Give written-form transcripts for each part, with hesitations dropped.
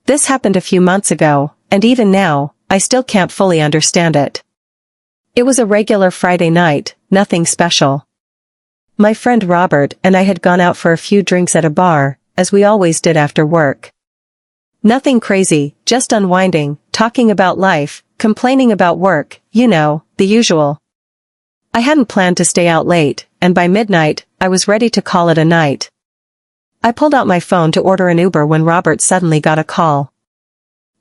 This happened a few months ago, and even now, I still can't fully understand it. It was a regular Friday night, nothing special. My friend Robert and I had gone out for a few drinks at a bar, as we always did after work. Nothing crazy, just unwinding, talking about life, complaining about work, you know, the usual. I hadn't planned to stay out late, and by midnight, I was ready to call it a night. I pulled out my phone to order an Uber when Robert suddenly got a call.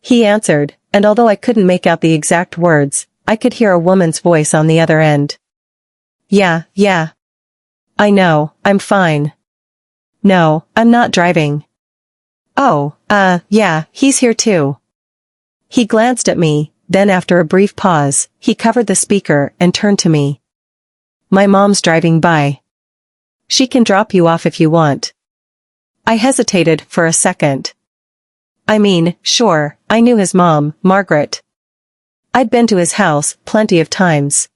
He answered, and although I couldn't make out the exact words, I could hear a woman's voice on the other end. Yeah. I know, I'm fine. No, I'm not driving. Oh, yeah, he's here too. He glanced at me, then after a brief pause, he covered the speaker and turned to me. My mom's driving by. She can drop you off if you want. I hesitated for a second. I mean, sure, I knew his mom, Margaret. I'd been to his house plenty of times.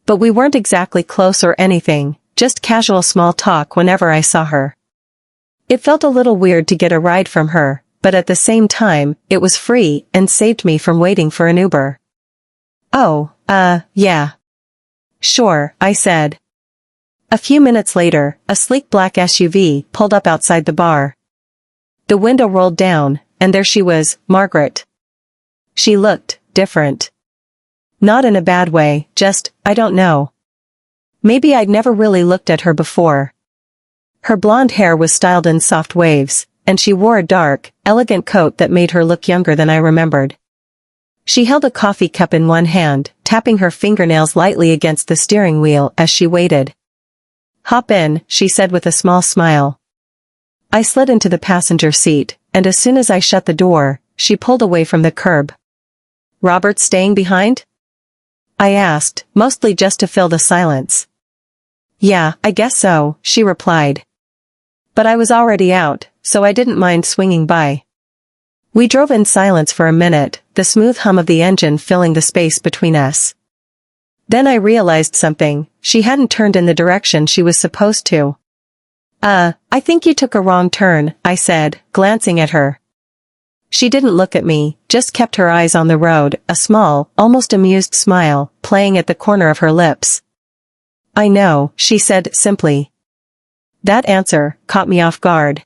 But we weren't exactly close or anything, just casual small talk whenever I saw her. It felt a little weird to get a ride from her, but at the same time, it was free and saved me from waiting for an Uber. Oh, yeah. Sure, I said. A few minutes later, a sleek black SUV pulled up outside the bar. The window rolled down, and there she was, Margaret. She looked different. Not in a bad way, just, I don't know. Maybe I'd never really looked at her before. Her blonde hair was styled in soft waves, and she wore a dark, elegant coat that made her look younger than I remembered. She held a coffee cup in one hand, tapping her fingernails lightly against the steering wheel as she waited. Hop in, she said with a small smile. I slid into the passenger seat, and as soon as I shut the door, she pulled away from the curb. Robert staying behind? I asked, mostly just to fill the silence. Yeah, I guess so, she replied. But I was already out, so I didn't mind swinging by. We drove in silence for a minute, the smooth hum of the engine filling the space between us. Then I realized something, she hadn't turned in the direction she was supposed to. I think you took a wrong turn, I said, glancing at her. She didn't look at me, just kept her eyes on the road, a small, almost amused smile, playing at the corner of her lips. I know, she said simply. That answer caught me off guard.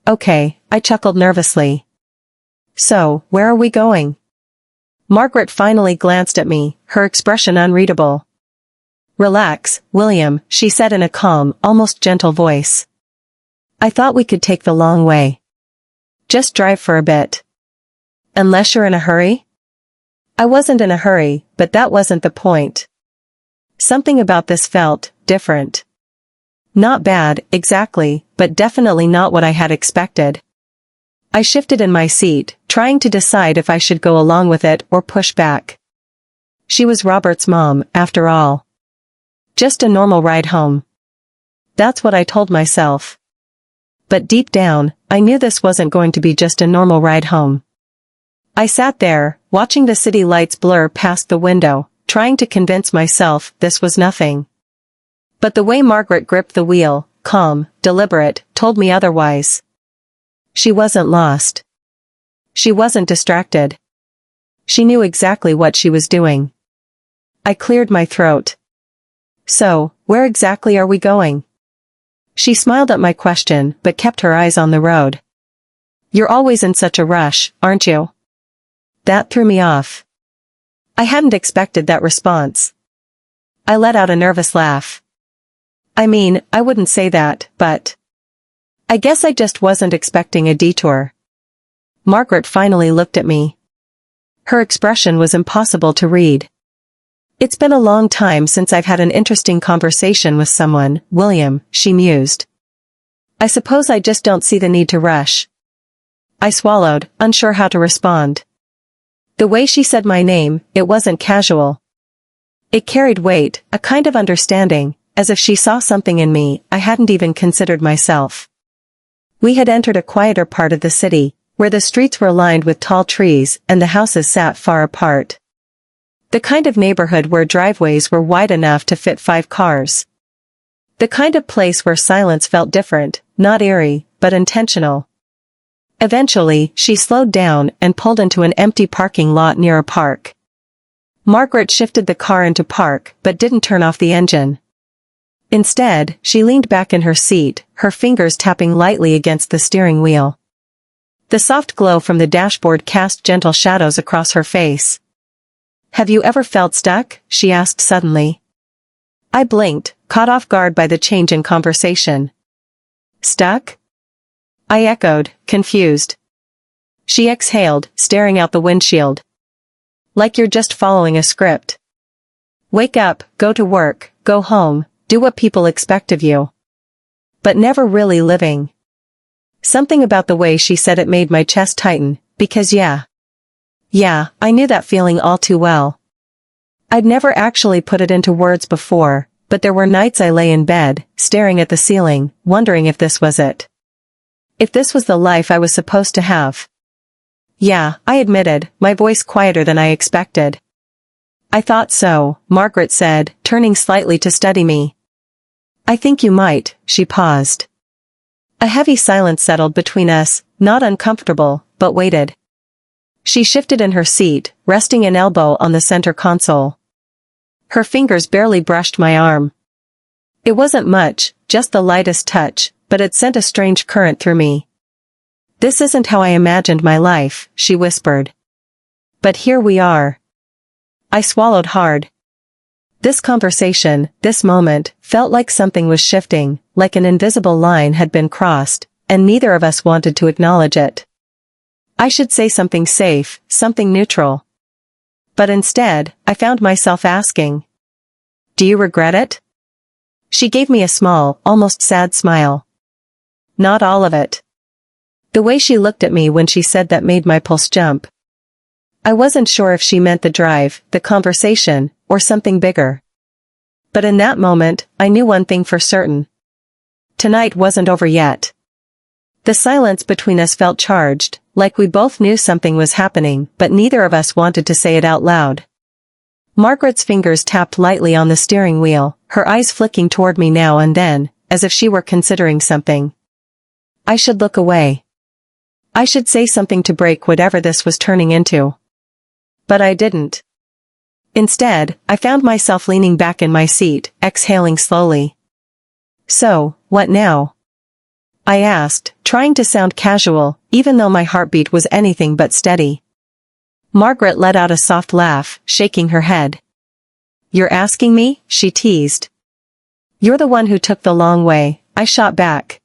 Okay, I chuckled nervously. So, where are we going? Margaret finally glanced at me, her expression unreadable. Relax, William, she said in a calm, almost gentle voice. I thought we could take the long way. Just drive for a bit. Unless you're in a hurry? I wasn't in a hurry, but that wasn't the point. Something about this felt different. Not bad, exactly, but definitely not what I had expected. I shifted in my seat, trying to decide if I should go along with it or push back. She was Robert's mom, after all. Just a normal ride home. That's what I told myself. But deep down, I knew this wasn't going to be just a normal ride home. I sat there, watching the city lights blur past the window, trying to convince myself this was nothing. But the way Margaret gripped the wheel, calm, deliberate, told me otherwise. She wasn't lost. She wasn't distracted. She knew exactly what she was doing. I cleared my throat. So, where exactly are we going? She smiled at my question, but kept her eyes on the road. You're always in such a rush, aren't you? That threw me off. I hadn't expected that response. I let out a nervous laugh. I mean, I wouldn't say that, but I guess I just wasn't expecting a detour. Margaret finally looked at me. Her expression was impossible to read. It's been a long time since I've had an interesting conversation with someone, William, she mused. I suppose I just don't see the need to rush. I swallowed, unsure how to respond. The way she said my name, it wasn't casual. It carried weight, a kind of understanding, as if she saw something in me I hadn't even considered myself. We had entered a quieter part of the city, where the streets were lined with tall trees and the houses sat far apart. The kind of neighborhood where driveways were wide enough to fit 5 cars. The kind of place where silence felt different, not eerie, but intentional. Eventually, she slowed down and pulled into an empty parking lot near a park. Margaret shifted the car into park but didn't turn off the engine. Instead, she leaned back in her seat, her fingers tapping lightly against the steering wheel. The soft glow from the dashboard cast gentle shadows across her face. "Have you ever felt stuck?" she asked suddenly. I blinked, caught off guard by the change in conversation. "Stuck?" I echoed, confused. She exhaled, staring out the windshield. "Like you're just following a script. Wake up, go to work, go home, do what people expect of you. But never really living." Something about the way she said it made my chest tighten, because yeah, I knew that feeling all too well. I'd never actually put it into words before, but there were nights I lay in bed, staring at the ceiling, wondering if this was it. If this was the life I was supposed to have. "Yeah," I admitted, my voice quieter than I expected. "I thought so," Margaret said, turning slightly to study me. "I think you might." She paused. A heavy silence settled between us, not uncomfortable, but weighted. She shifted in her seat, resting an elbow on the center console. Her fingers barely brushed my arm. It wasn't much, just the lightest touch, but it sent a strange current through me. "This isn't how I imagined my life," she whispered. "But here we are." I swallowed hard. This conversation, this moment, felt like something was shifting, like an invisible line had been crossed, and neither of us wanted to acknowledge it. I should say something safe, something neutral. But instead, I found myself asking, "Do you regret it?" She gave me a small, almost sad smile. "Not all of it." The way she looked at me when she said that made my pulse jump. I wasn't sure if she meant the drive, the conversation, or something bigger. But in that moment, I knew one thing for certain. Tonight wasn't over yet. The silence between us felt charged, like we both knew something was happening, but neither of us wanted to say it out loud. Margaret's fingers tapped lightly on the steering wheel, her eyes flicking toward me now and then, as if she were considering something. I should look away. I should say something to break whatever this was turning into. But I didn't. Instead, I found myself leaning back in my seat, exhaling slowly. "So, what now?" I asked, trying to sound casual, even though my heartbeat was anything but steady. Margaret let out a soft laugh, shaking her head. "You're asking me?" she teased. "You're the one who took the long way," I shot back.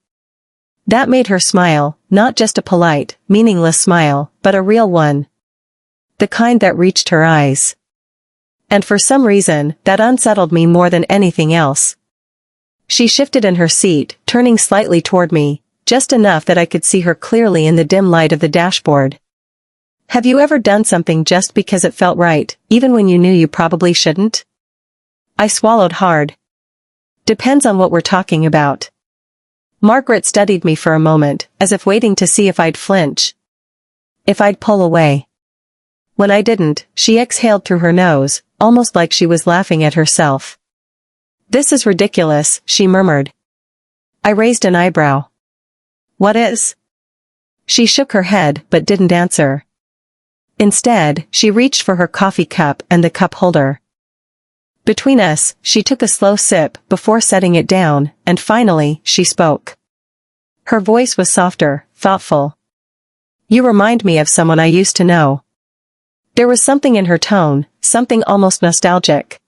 That made her smile, not just a polite, meaningless smile, but a real one. The kind that reached her eyes. And for some reason, that unsettled me more than anything else. She shifted in her seat, turning slightly toward me, just enough that I could see her clearly in the dim light of the dashboard. "Have you ever done something just because it felt right, even when you knew you probably shouldn't?" I swallowed hard. "Depends on what we're talking about." Margaret studied me for a moment, as if waiting to see if I'd flinch. If I'd pull away. When I didn't, she exhaled through her nose, almost like she was laughing at herself. "This is ridiculous," she murmured. I raised an eyebrow. "What is?" She shook her head but didn't answer. Instead, she reached for her coffee cup and the cup holder. Between us, she took a slow sip before setting it down, and finally, she spoke. Her voice was softer, thoughtful. "You remind me of someone I used to know." There was something in her tone, something almost nostalgic.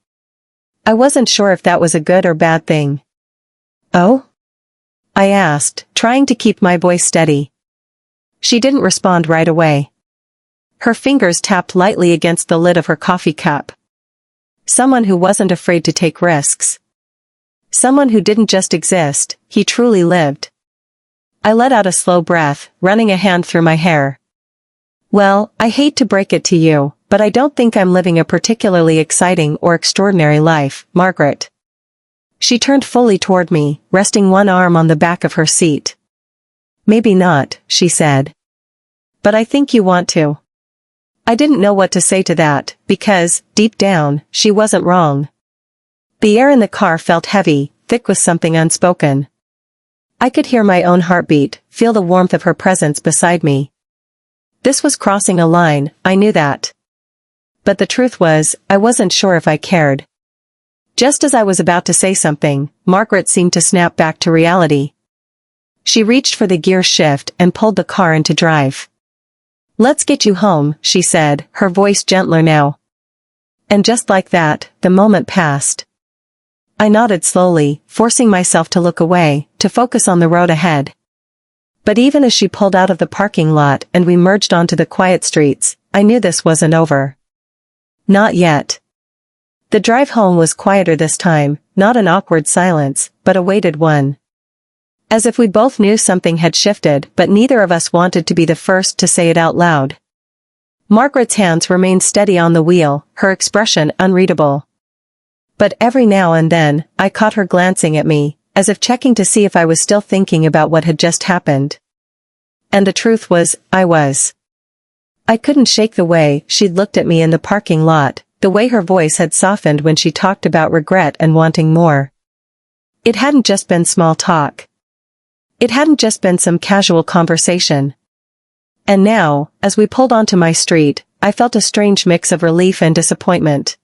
I wasn't sure if that was a good or bad thing. "Oh?" I asked, trying to keep my voice steady. She didn't respond right away. Her fingers tapped lightly against the lid of her coffee cup. Someone who wasn't afraid to take risks. Someone who didn't just exist, he truly lived. I let out a slow breath, running a hand through my hair. "Well, I hate to break it to you, but I don't think I'm living a particularly exciting or extraordinary life, Margaret." She turned fully toward me, resting one arm on the back of her seat. "Maybe not," she said. "But I think you want to." I didn't know what to say to that, because, deep down, she wasn't wrong. The air in the car felt heavy, thick with something unspoken. I could hear my own heartbeat, feel the warmth of her presence beside me. This was crossing a line, I knew that. But the truth was, I wasn't sure if I cared. Just as I was about to say something, Margaret seemed to snap back to reality. She reached for the gear shift and pulled the car into drive. "Let's get you home," she said, her voice gentler now. And just like that, the moment passed. I nodded slowly, forcing myself to look away, to focus on the road ahead. But even as she pulled out of the parking lot and we merged onto the quiet streets, I knew this wasn't over. Not yet. The drive home was quieter this time, not an awkward silence, but a weighted one. As if we both knew something had shifted, but neither of us wanted to be the first to say it out loud. Margaret's hands remained steady on the wheel, her expression unreadable. But every now and then, I caught her glancing at me, as if checking to see if I was still thinking about what had just happened. And the truth was, I was. I couldn't shake the way she'd looked at me in the parking lot, the way her voice had softened when she talked about regret and wanting more. It hadn't just been small talk. It hadn't just been some casual conversation. And now, as we pulled onto my street, I felt a strange mix of relief and disappointment.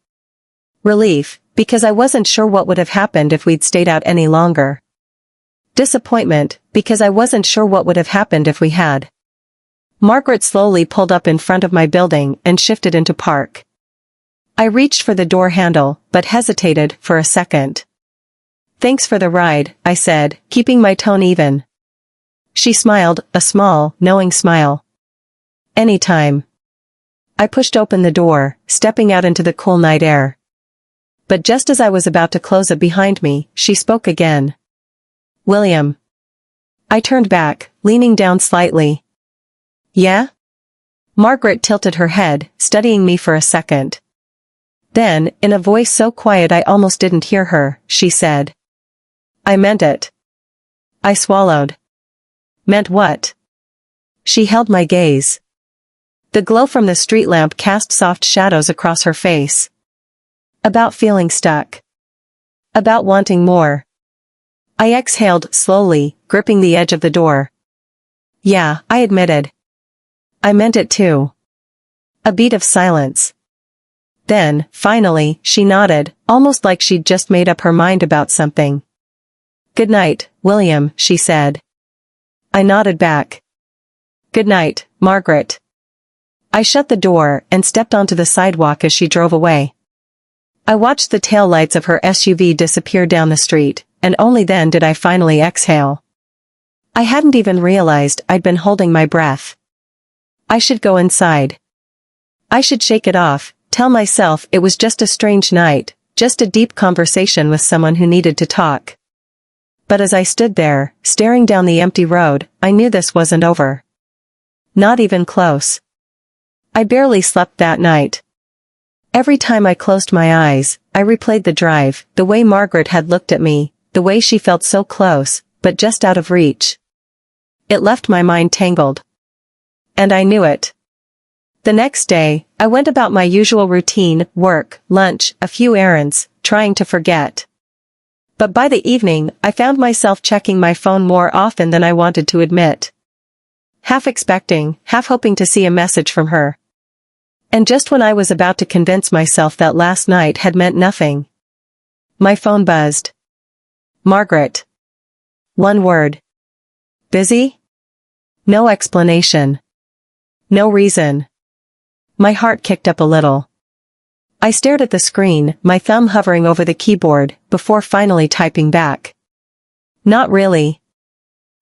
Relief, because I wasn't sure what would have happened if we'd stayed out any longer. Disappointment, because I wasn't sure what would have happened if we had. Margaret slowly pulled up in front of my building and shifted into park. I reached for the door handle, but hesitated for a second. "Thanks for the ride," I said, keeping my tone even. She smiled, a small, knowing smile. "Anytime." I pushed open the door, stepping out into the cool night air. But just as I was about to close it behind me, she spoke again. "William." I turned back, leaning down slightly. "Yeah?" Margaret tilted her head, studying me for a second. Then, in a voice so quiet I almost didn't hear her, she said, "I meant it." I swallowed. "Meant what?" She held my gaze. The glow from the street lamp cast soft shadows across her face. "About feeling stuck. About wanting more." I exhaled slowly, gripping the edge of the door. "Yeah," I admitted. "I meant it too." A beat of silence. Then, finally, she nodded, almost like she'd just made up her mind about something. "Good night, William," she said. I nodded back. "Good night, Margaret." I shut the door and stepped onto the sidewalk as she drove away. I watched the taillights of her SUV disappear down the street, and only then did I finally exhale. I hadn't even realized I'd been holding my breath. I should go inside. I should shake it off, tell myself it was just a strange night, just a deep conversation with someone who needed to talk. But as I stood there, staring down the empty road, I knew this wasn't over. Not even close. I barely slept that night. Every time I closed my eyes, I replayed the drive, the way Margaret had looked at me, the way she felt so close, but just out of reach. It left my mind tangled. And I knew it. The next day, I went about my usual routine, work, lunch, a few errands, trying to forget. But by the evening, I found myself checking my phone more often than I wanted to admit. Half expecting, half hoping to see a message from her. And just when I was about to convince myself that last night had meant nothing, my phone buzzed. "Margaret." One word. "Busy?" No explanation. No reason. My heart kicked up a little. I stared at the screen, my thumb hovering over the keyboard, before finally typing back. "Not really."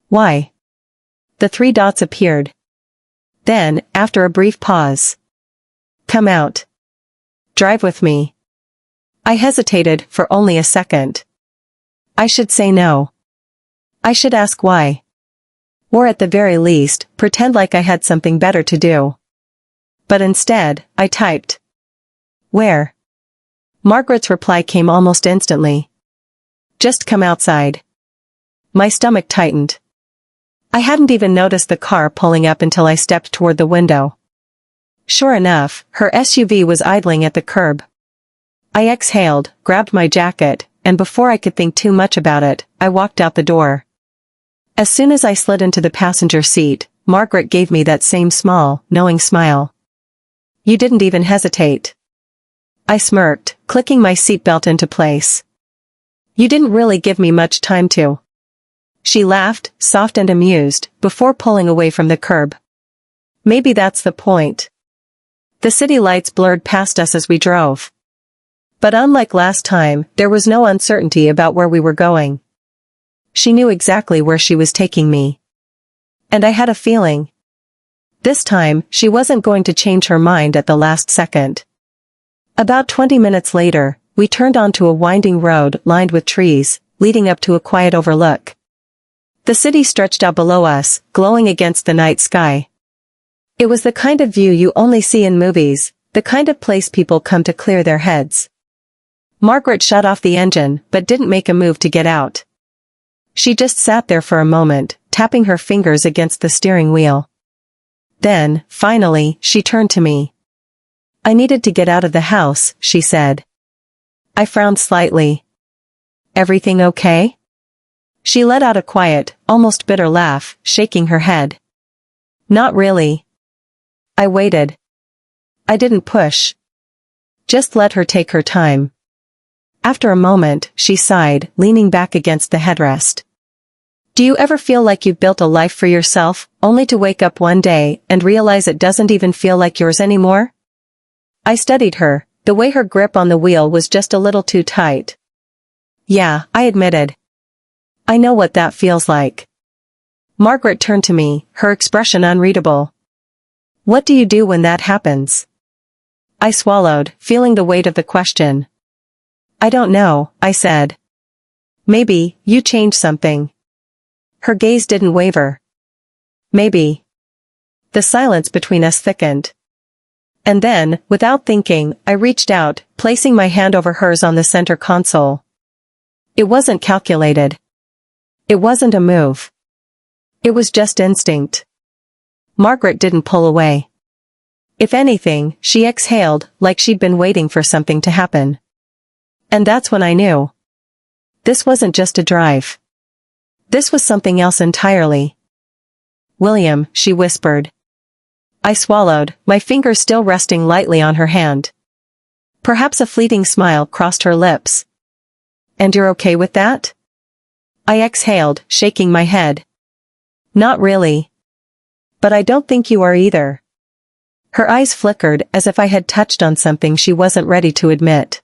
"Why?" The 3 dots appeared. Then, after a brief pause. "Come out. Drive with me." I hesitated for only a second. I should say no. I should ask why. Or at the very least, pretend like I had something better to do. But instead, I typed. "Where?" Margaret's reply came almost instantly. "Just come outside." My stomach tightened. I hadn't even noticed the car pulling up until I stepped toward the window. Sure enough, her SUV was idling at the curb. I exhaled, grabbed my jacket, and before I could think too much about it, I walked out the door. As soon as I slid into the passenger seat, Margaret gave me that same small, knowing smile. You didn't even hesitate. I smirked, clicking my seatbelt into place. You didn't really give me much time to. She laughed, soft and amused, before pulling away from the curb. Maybe that's the point. The city lights blurred past us as we drove. But unlike last time, there was no uncertainty about where we were going. She knew exactly where she was taking me. And I had a feeling. This time, she wasn't going to change her mind at the last second. About 20 minutes later, we turned onto a winding road lined with trees, leading up to a quiet overlook. The city stretched out below us, glowing against the night sky. It was the kind of view you only see in movies, the kind of place people come to clear their heads. Margaret shut off the engine, but didn't make a move to get out. She just sat there for a moment, tapping her fingers against the steering wheel. Then, finally, she turned to me. I needed to get out of the house, she said. I frowned slightly. Everything okay? She let out a quiet, almost bitter laugh, shaking her head. Not really. I waited. I didn't push. Just let her take her time. After a moment, she sighed, leaning back against the headrest. Do you ever feel like you've built a life for yourself, only to wake up one day and realize it doesn't even feel like yours anymore? I studied her. The way her grip on the wheel was just a little too tight. Yeah, I admitted. I know what that feels like. Margaret turned to me, her expression unreadable. What do you do when that happens? I swallowed, feeling the weight of the question. I don't know, I said. Maybe, you change something. Her gaze didn't waver. Maybe. The silence between us thickened. And then, without thinking, I reached out, placing my hand over hers on the center console. It wasn't calculated. It wasn't a move. It was just instinct. Margaret didn't pull away. If anything, she exhaled, like she'd been waiting for something to happen. And that's when I knew. This wasn't just a drive. This was something else entirely. William, she whispered. I swallowed, my fingers still resting lightly on her hand. Perhaps a fleeting smile crossed her lips. And you're okay with that? I exhaled, shaking my head. Not really. But I don't think you are either. Her eyes flickered as if I had touched on something she wasn't ready to admit.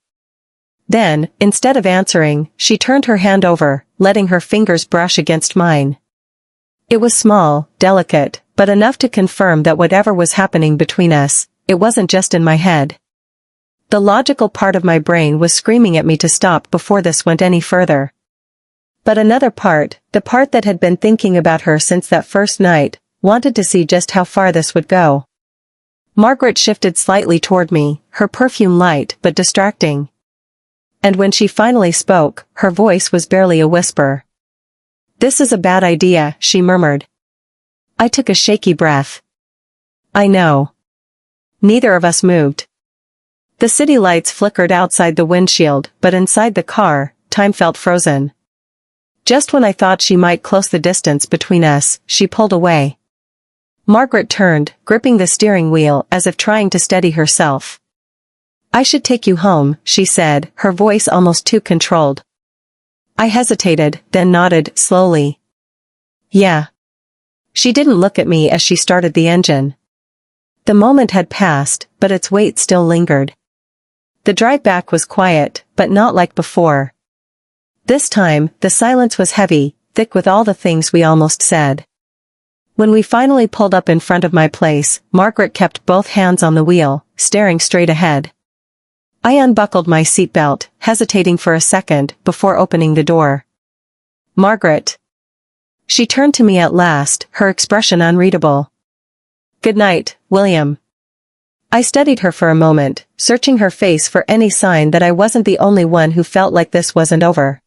Then, instead of answering, she turned her hand over, letting her fingers brush against mine. It was small, delicate, but enough to confirm that whatever was happening between us, it wasn't just in my head. The logical part of my brain was screaming at me to stop before this went any further. But another part, the part that had been thinking about her since that first night, wanted to see just how far this would go. Margaret shifted slightly toward me, her perfume light but distracting. And when she finally spoke, her voice was barely a whisper. This is a bad idea, she murmured. I took a shaky breath. I know. Neither of us moved. The city lights flickered outside the windshield, but inside the car, time felt frozen. Just when I thought she might close the distance between us, she pulled away. Margaret turned, gripping the steering wheel as if trying to steady herself. I should take you home, she said, her voice almost too controlled. I hesitated, then nodded, slowly. Yeah. She didn't look at me as she started the engine. The moment had passed, but its weight still lingered. The drive back was quiet, but not like before. This time, the silence was heavy, thick with all the things we almost said. When we finally pulled up in front of my place, Margaret kept both hands on the wheel, staring straight ahead. I unbuckled my seatbelt, hesitating for a second before opening the door. Margaret. She turned to me at last, her expression unreadable. Good night, William. I studied her for a moment, searching her face for any sign that I wasn't the only one who felt like this wasn't over.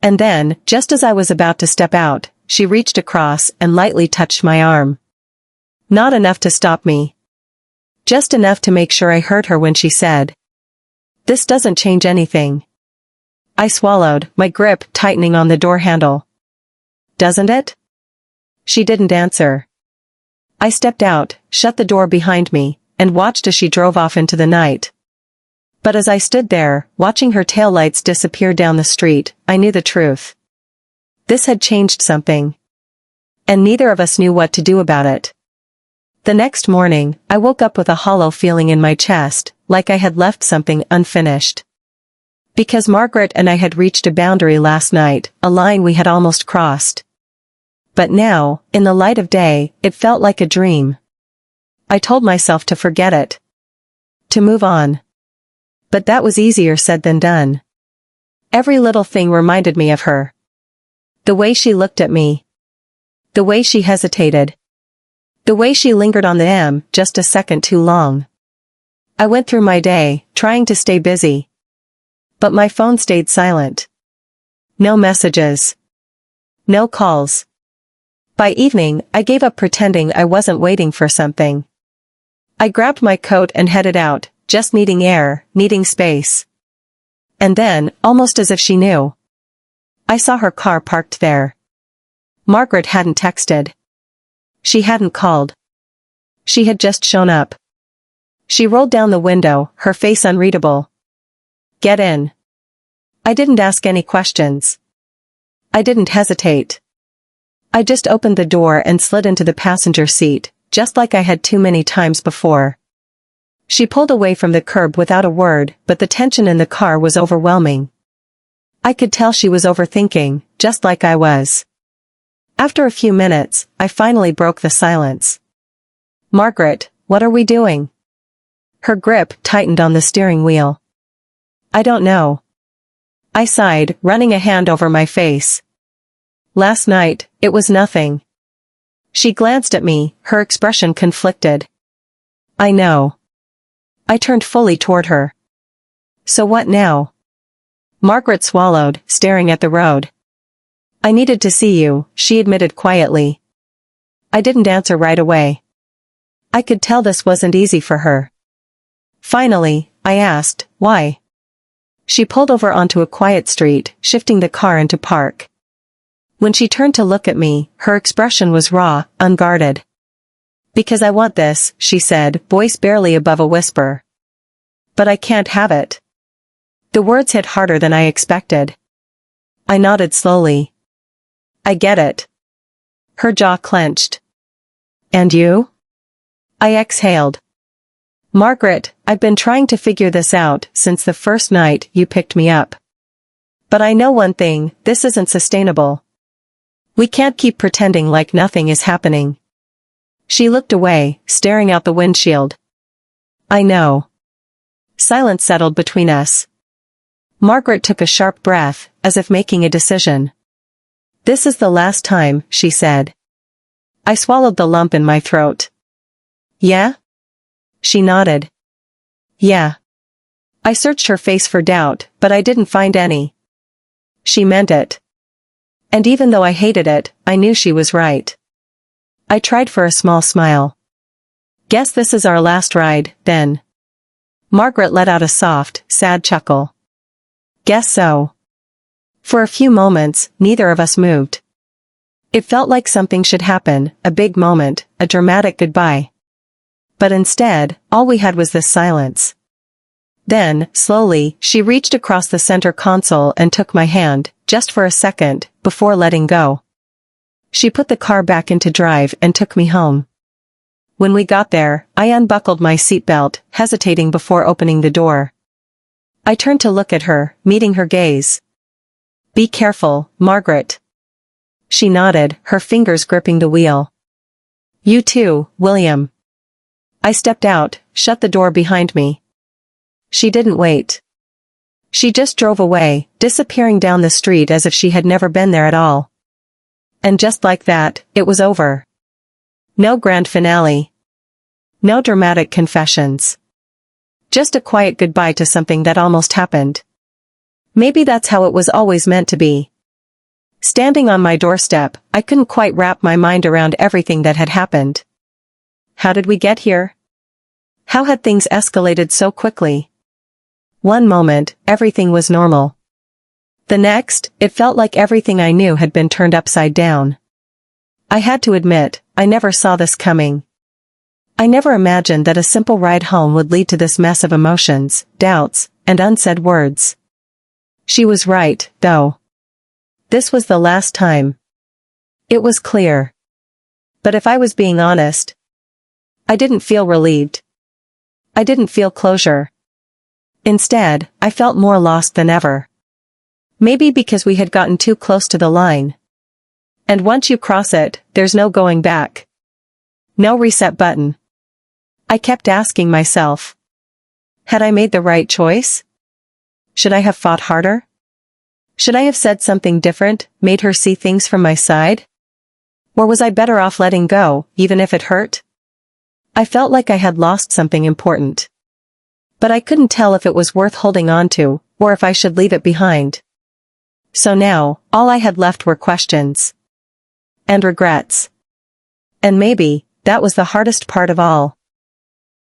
And then, just as I was about to step out, she reached across and lightly touched my arm. Not enough to stop me. Just enough to make sure I heard her when she said, This doesn't change anything. I swallowed, my grip tightening on the door handle. doesn't it?" She didn't answer. I stepped out, shut the door behind me, and watched as she drove off into the night. But as I stood there, watching her taillights disappear down the street, I knew the truth. This had changed something. And neither of us knew what to do about it. The next morning, I woke up with a hollow feeling in my chest, like I had left something unfinished. Because Margaret and I had reached a boundary last night, a line we had almost crossed. But now, in the light of day, it felt like a dream. I told myself to forget it. To move on. But that was easier said than done. Every little thing reminded me of her. The way she looked at me. The way she hesitated. The way she lingered on the M just a second too long. I went through my day, trying to stay busy. But my phone stayed silent. No messages. No calls. By evening, I gave up pretending I wasn't waiting for something. I grabbed my coat and headed out, just needing air, needing space. And then, almost as if she knew, I saw her car parked there. Margaret hadn't texted. She hadn't called. She had just shown up. She rolled down the window, her face unreadable. "Get in." I didn't ask any questions. I didn't hesitate. I just opened the door and slid into the passenger seat, just like I had too many times before. She pulled away from the curb without a word, but the tension in the car was overwhelming. I could tell she was overthinking, just like I was. After a few minutes, I finally broke the silence. "Margaret, what are we doing?" Her grip tightened on the steering wheel. "I don't know." I sighed, running a hand over my face. "Last night, it was nothing." She glanced at me, her expression conflicted. "I know." I turned fully toward her. "So what now?" Margaret swallowed, staring at the road. "I needed to see you," she admitted quietly. I didn't answer right away. I could tell this wasn't easy for her. Finally, I asked, "Why?" She pulled over onto a quiet street, shifting the car into park. When she turned to look at me, her expression was raw, unguarded. "Because I want this," she said, voice barely above a whisper. "But I can't have it." The words hit harder than I expected. I nodded slowly. "I get it." Her jaw clenched. "And you?" I exhaled. "Margaret, I've been trying to figure this out since the first night you picked me up. But I know one thing, this isn't sustainable. We can't keep pretending like nothing is happening." She looked away, staring out the windshield. "I know." Silence settled between us. Margaret took a sharp breath, as if making a decision. "This is the last time," she said. I swallowed the lump in my throat. "Yeah?" She nodded. "Yeah." I searched her face for doubt, but I didn't find any. She meant it. And even though I hated it, I knew she was right. I tried for a small smile. "Guess this is our last ride, then." Margaret let out a soft, sad chuckle. "Guess so." For a few moments, neither of us moved. It felt like something should happen, a big moment, a dramatic goodbye. But instead, all we had was this silence. Then, slowly, she reached across the center console and took my hand, just for a second, before letting go. She put the car back into drive and took me home. When we got there, I unbuckled my seatbelt, hesitating before opening the door. I turned to look at her, meeting her gaze. "Be careful, Margaret." She nodded, her fingers gripping the wheel. "You too, William." I stepped out, shut the door behind me. She didn't wait. She just drove away, disappearing down the street as if she had never been there at all. And just like that, it was over. No grand finale. No dramatic confessions. Just a quiet goodbye to something that almost happened. Maybe that's how it was always meant to be. Standing on my doorstep, I couldn't quite wrap my mind around everything that had happened. How did we get here? How had things escalated so quickly? One moment, everything was normal. The next, it felt like everything I knew had been turned upside down. I had to admit, I never saw this coming. I never imagined that a simple ride home would lead to this mess of emotions, doubts, and unsaid words. She was right, though. This was the last time. It was clear. But if I was being honest, I didn't feel relieved. I didn't feel closure. Instead, I felt more lost than ever. Maybe because we had gotten too close to the line. And once you cross it, there's no going back. No reset button. I kept asking myself, had I made the right choice? Should I have fought harder? Should I have said something different, made her see things from my side? Or was I better off letting go, even if it hurt? I felt like I had lost something important. But I couldn't tell if it was worth holding on to, or if I should leave it behind. So now, all I had left were questions. And regrets. And maybe, that was the hardest part of all.